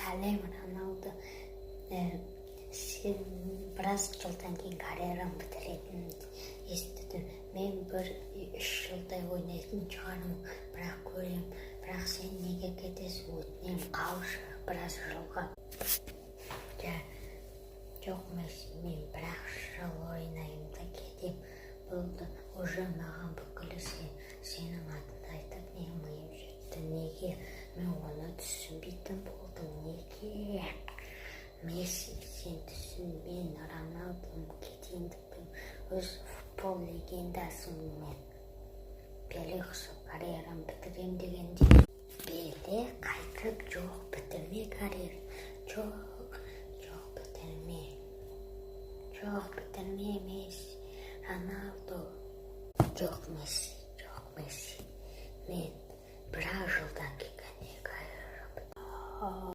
сәлем Роналду. Сен біраз жылдан кейін карьерам бітіретінін естідім. Мен 1-3 жылдай ойнайтын шығармын, бірақ көрем. Бірақ сен неге кетесің? Өтінем, қалшы біраз жылға. Жоқ, мен бір-ақ жыл ойнайым да кетем. Болды, уже маған бүкілі сенің атыңды айтып, мен миым жетті. Неге? Мен оны түсінбейтін болдым. Неге? Месси, сен түсін, мен Роналдум кетейіндікпін. Өз футбол легендасың мен. Пеле ұқсап карьерам бітірем дегенде. Пеле қайтып жоқ, бітірме карьер. Жоқ, бітірме. Жоқ, бітірме Месси. Роналду. Жоқ, Месси. Мен